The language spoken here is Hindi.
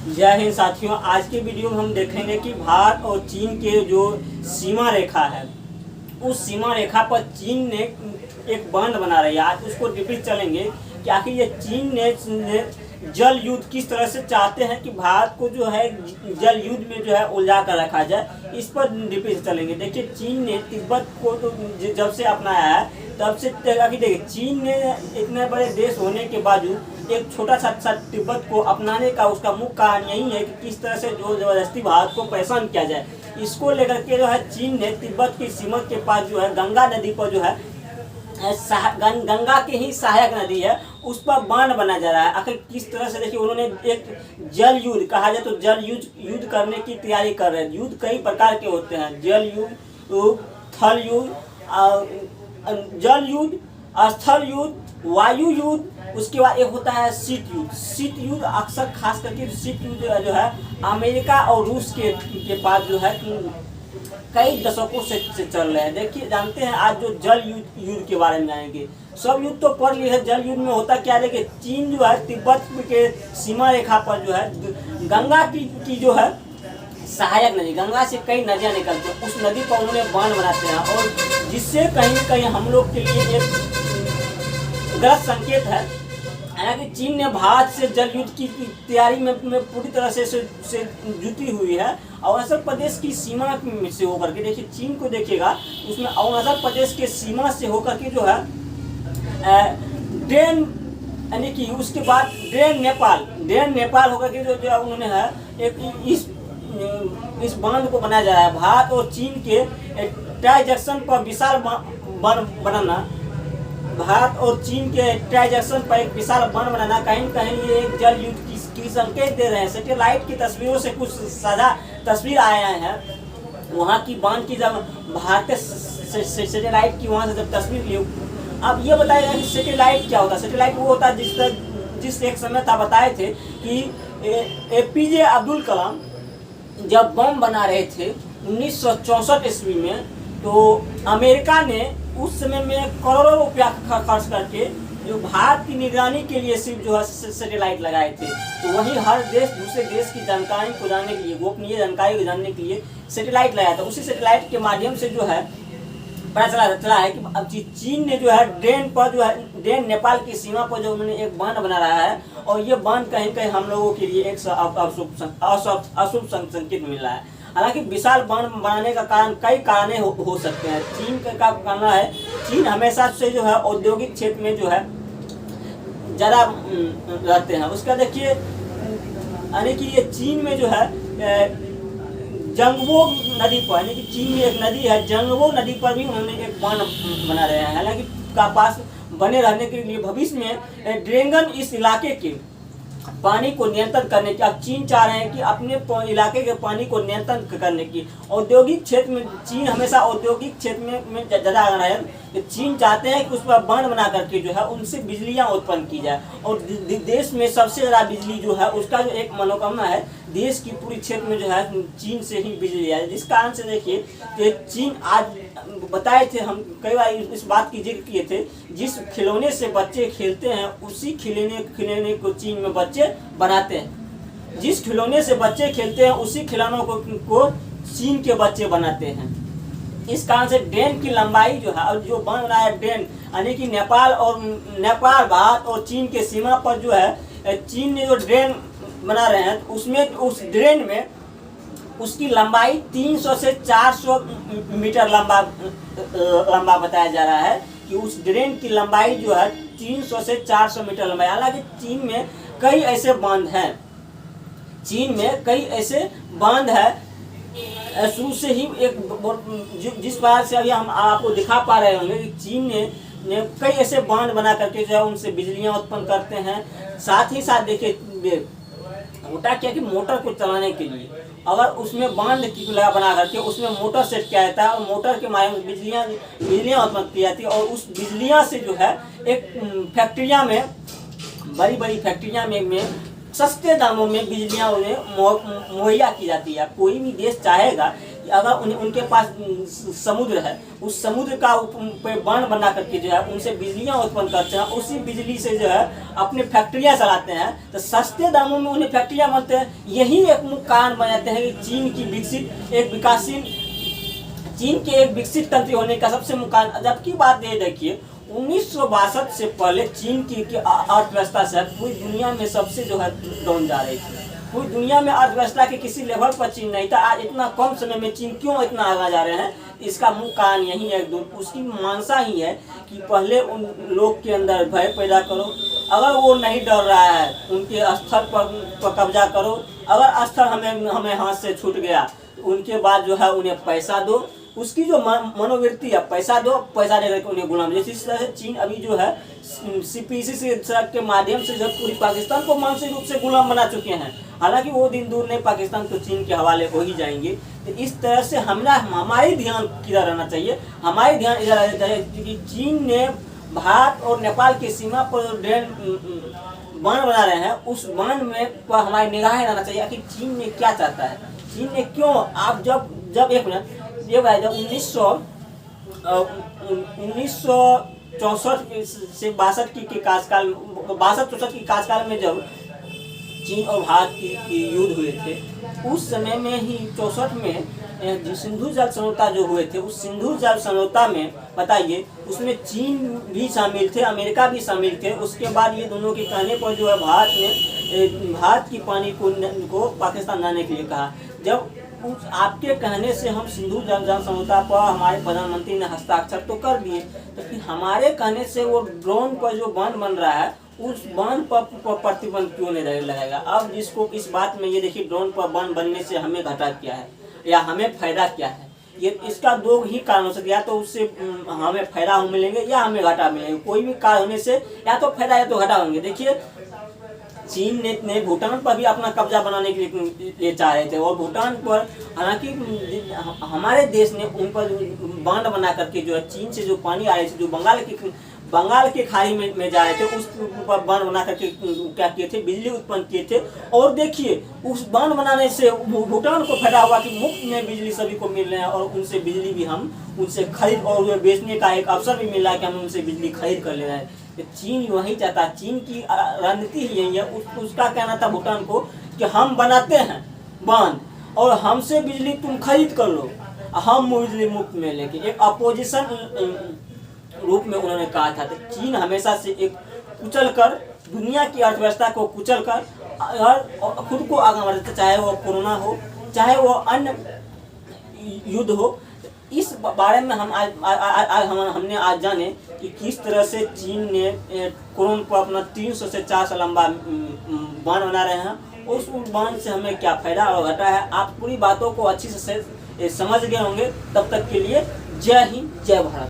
जय हिंद साथियों। आज के वीडियो में हम देखेंगे कि भारत और चीन के जो सीमा रेखा है, उस सीमा रेखा पर चीन ने एक बांध बना रही है। आज उसको डिटेल चलेंगे कि आखिर ये चीन ने जल युद्ध किस तरह से चाहते हैं कि भारत को जो है जल युद्ध में जो है उलझा कर रखा जाए, इस पर डिटेल चलेंगे। देखिए, चीन ने तिब्बत को तो जब से अपनाया है तब से देखिए, चीन ने इतने बड़े देश होने के बावजूद एक छोटा सा तिब्बत को अपनाने का उसका मुख्य कारण यही है कि किस तरह से जो जबरदस्ती भारत को परेशान किया जाए। इसको लेकर के जो है चीन ने तिब्बत की सीमा के पास जो है गंगा नदी पर जो है गंगा की ही सहायक नदी है, उस पर बांध बना जा रहा है। आखिर किस तरह से, देखिए, उन्होंने एक जल युद्ध कहा जाए तो जल युद्ध करने की तैयारी कर रहे हैं। युद्ध कई प्रकार के होते हैं, जल युद्ध, थल युद्ध, जल युद्ध, स्थल युद्ध, वायु युद्ध, उसके बाद एक होता है शीत युद्ध। शीत युद्ध अक्सर खास करके शीत युद्ध जो है अमेरिका और रूस के पास जो है कई दशकों से चल रहे हैं। देखिए, जानते हैं आज जो जल युद्ध के बारे में जानेंगे। सब युद्ध तो पढ़ लिए है, जल युद्ध में होता क्या है कि चीन जो है तिब्बत के सीमा रेखा पर जो है गंगा की जो है सहायक नदी, गंगा से कई नदियां निकलती हैं, उस नदी पर उन्होंने बांध बनाते हैं, और जिससे कहीं न कहीं हम लोग के लिए एक गलत संकेत है। हालांकि चीन ने भारत से जल युद्ध की तैयारी में पूरी तरह से जुटी हुई है। अरुणाचल प्रदेश की सीमा से होकर के, देखिए चीन को देखिएगा, उसमें अरुणाचल प्रदेश के सीमा से होकर के जो है ड्रेन, यानी कि उसके बाद ड्रेन नेपाल होकर के जो उन्होंने है एक इस बांध को बनाया जा रहा है। भारत और चीन के ट्रांजैक्शन पर विशाल बांध बनाना, भारत और चीन के ट्रांजैक्शन पर एक विशाल बांध बनाना कहीं कहीं ये एक जल युद्ध की संकेत दे रहे हैं। सैटेलाइट की तस्वीरों से कुछ साझा तस्वीर आए हैं वहाँ की बांध की, जब भारतीय सैटेलाइट की वहाँ से जब तस्वीर ली। अब ये बताया कि सैटेलाइट क्या होता है। सैटेलाइट वो होता है जिस एक समय था बताए थे कि APJ अब्दुल कलाम जब बम बना रहे थे 1964 ईस्वी में, तो अमेरिका ने उस समय में करोड़ों रुपया खर्च करके जो भारत की निगरानी के लिए सिर्फ जो है सैटेलाइट लगाए थे। तो वहीं हर देश दूसरे देश की जानकारी को जानने के लिए, गोपनीय जानकारी को जानने के लिए सैटेलाइट लगाया था। उसी सैटेलाइट के माध्यम से जो है पता चला है कि अब चीन ने जो है ड्रेन नेपाल की सीमा पर जो उन्होंने एक बांध बना रहा है, और ये बांध कहीं कहीं हम लोगों के लिए एक अशुभ संकेत मिल रहा है। हालांकि विशाल बांध बनाने का कारण कई कारण हो सकते हैं। चीन का कहना है, चीन हमेशा से जो है औद्योगिक क्षेत्र में जो है ज़्यादा रहते हैं। उसका देखिए, यानी कि ये चीन में जो है जंगबो नदी पर, यानी कि चीन में एक नदी है जंगबो नदी पर भी उन्होंने एक बांध बना रहे हैं। हालांकि का पास बने रहने के लिए भविष्य में ड्रैगन इस इलाके के पानी को नियंत्रण करने की, अब चीन चाह रहे हैं कि अपने इलाके के पानी को नियंत्रण करने की। औद्योगिक क्षेत्र में चीन हमेशा औद्योगिक क्षेत्र में ज़्यादा रहा है। चीन चाहते हैं कि उस पर बांध बना करके जो है उनसे बिजलियां उत्पन्न की जाए, और देश में सबसे ज़्यादा बिजली जो है उसका जो एक मनोकामना है, देश की पूरी क्षेत्र में जो है चीन से ही बिजली आए। जिस कारण से देखिए कि चीन आज बताए थे, हम कई बार इस बात की जिक्र किए थे, जिस खिलौने से बच्चे खेलते हैं उसी खिलौने को चीन में बच्चे बनाते हैं। जिस खिलौने से बच्चे खेलते हैं उसी खिलौनों को चीन के बच्चे बनाते हैं। इस कारण से ड्रेन की लंबाई जो है, और जो बन रहा है ड्रेन, यानी कि नेपाल भारत और चीन के सीमा पर जो है चीन ने जो ड्रेन बना रहे हैं, उसमें उस ड्रेन में उसकी लंबाई 300 से 400 मीटर लंबा बताया जा रहा है कि उस ड्रेन की लंबाई जो है 300 से 400 मीटर लंबाई। हालांकि चीन में कई ऐसे बांध है शुरू से ही एक, जिस प्रकार से अभी हम आपको दिखा पा रहे होंगे कि चीन ने कई ऐसे बांध बना करके जो है उनसे बिजलियां उत्पन्न करते हैं। साथ ही साथ देखिए होता क्या कि मोटर को चलाने के लिए अगर उसमें बांध की लगा बना करके उसमें मोटर सेट किया जाता है, और मोटर के माध्यम से बिजलियाँ उत्पन्न की जाती है, और उस बिजलियाँ से जो है एक फैक्ट्रियाँ में, बड़ी बड़ी फैक्ट्रियाँ में सस्ते दामों में बिजलियाँ उन्हें मुहैया की जाती है। कोई भी देश चाहेगा अगर उनके पास समुद्र है, उस समुद्र का पे बांध बना करके जो है उनसे बिजलियां उत्पन्न करते हैं, उसी बिजली से जो है अपने फैक्ट्रियां चलाते हैं, तो सस्ते दामों में उन्हें फैक्ट्रियां बनते हैं। यही एक मुख्य कारण बनाते हैं कि चीन की एक विकसित कंट्री होने का सबसे मुख्य कारण। जबकि बात ये देखिए 1962 से पहले चीन की अर्थव्यवस्था से पूरी दुनिया में सबसे जो है डाउन जा रही थी। पूरी दुनिया में अर्थव्यवस्था के किसी लेवल पर चीन नहीं था। आज इतना कम समय में चीन क्यों इतना आगे जा रहे हैं, इसका मुख्य कारण यही है। उसकी मानसा ही है कि पहले उन लोग के अंदर भय पैदा करो, अगर वो नहीं डर रहा है उनके स्तर पर कब्जा करो, अगर स्तर हमें हाथ से छूट गया उनके बाद जो है उन्हें पैसा दो। उसकी जो मनोवृत्ति है, पैसा दो, पैसा दे करके उन्हें गुलाम। जैसे इस तरह से चीन अभी जो है CPEC के माध्यम से जो पूरी पाकिस्तान को मानसिक रूप से गुलाम बना चुके हैं। हालांकि वो दिन दूर नहीं, पाकिस्तान तो चीन के हवाले हो ही जाएंगे। तो इस तरह से हमारी ध्यान किधर रहना चाहिए, हमारी ध्यान इधर रहना चाहिए क्योंकि चीन ने भारत और नेपाल की सीमा पर बांध बना रहे हैं, उस बांध में पर हमारी निगाहें रहना चाहिए कि चीन ने क्या चाहता है, चीन ने क्यों। आप जब एक मिनट ये भाई, जब 1964 से 62 की कार्यकाल 62-64 की कार्यकाल में जब चीन और भारत की युद्ध हुए थे, उस समय में ही 64 में जो सिंधु जल समझौता जो हुए थे, उस सिंधु जल समझौता में बताइए उसमें चीन भी शामिल थे, अमेरिका भी शामिल थे। उसके बाद ये दोनों के कहने पर जो है भारत ने भारत की पानी को पाकिस्तान लाने के लिए कहा। जब उस आपके कहने से हम सिंधु जल समझौता पर हमारे प्रधानमंत्री ने हस्ताक्षर तो कर दिए, लेकिन हमारे कहने से वो ड्रोन पर जो बांध बन रहा है उस बांध पर प्रतिबंध क्यों नहीं लगाएगा। अब जिसको इस बात में ये देखिए ड्रोन पर बांध बनने से हमें घाटा क्या है या हमें फायदा क्या है, ये इसका दो ही कारण हो सकते, या तो उससे हमें फायदा मिलेंगे या हमें घाटा मिलेंगे। कोई भी कारण होने से या तो फायदा या तो घाटा होंगे। देखिए चीन ने भूटान पर भी अपना कब्जा बनाने के लिए चाह रहे थे, और भूटान पर हालांकि हमारे देश ने उन पर बांध बना करके जो है चीन से जो पानी आ रही थी, जो बंगाल के खाड़ी में जा रहे थे, उस पर बांध बना करके क्या किए थे, बिजली उत्पन्न किए थे। और देखिए उस बांध बनाने से भूटान को फायदा हुआ कि मुफ्त में बिजली सभी को मिल रहे हैं, और उनसे बिजली भी हम उनसे खरीद और बेचने का एक अवसर भी मिल रहा है कि हम उनसे बिजली खरीद कर ले रहे हैं। चीन वही चाहता है, चीन की रणनीति ही यही है। उसका कहना था भूटान को कि हम बनाते हैं बांध और हमसे बिजली तुम खरीद कर लो, हम बिजली मुफ्त में लेके, एक अपोजिशन रूप में उन्होंने कहा था। तो चीन हमेशा से एक कुचल कर दुनिया की अर्थव्यवस्था को कुचल कर खुद को आगे बढ़ाता, चाहे वो कोरोना हो, चाहे वो अन्य युद्ध हो। इस बारे में हमने आज जाने कि किस तरह से चीन ने कोरोना पर अपना 300 से 400 लंबा बांध बना रहे हैं, उस बांध से हमें क्या फायदा और घटा है। आप पूरी बातों को अच्छी से समझ गए होंगे। तब तक के लिए जय हिंद, जय भारत।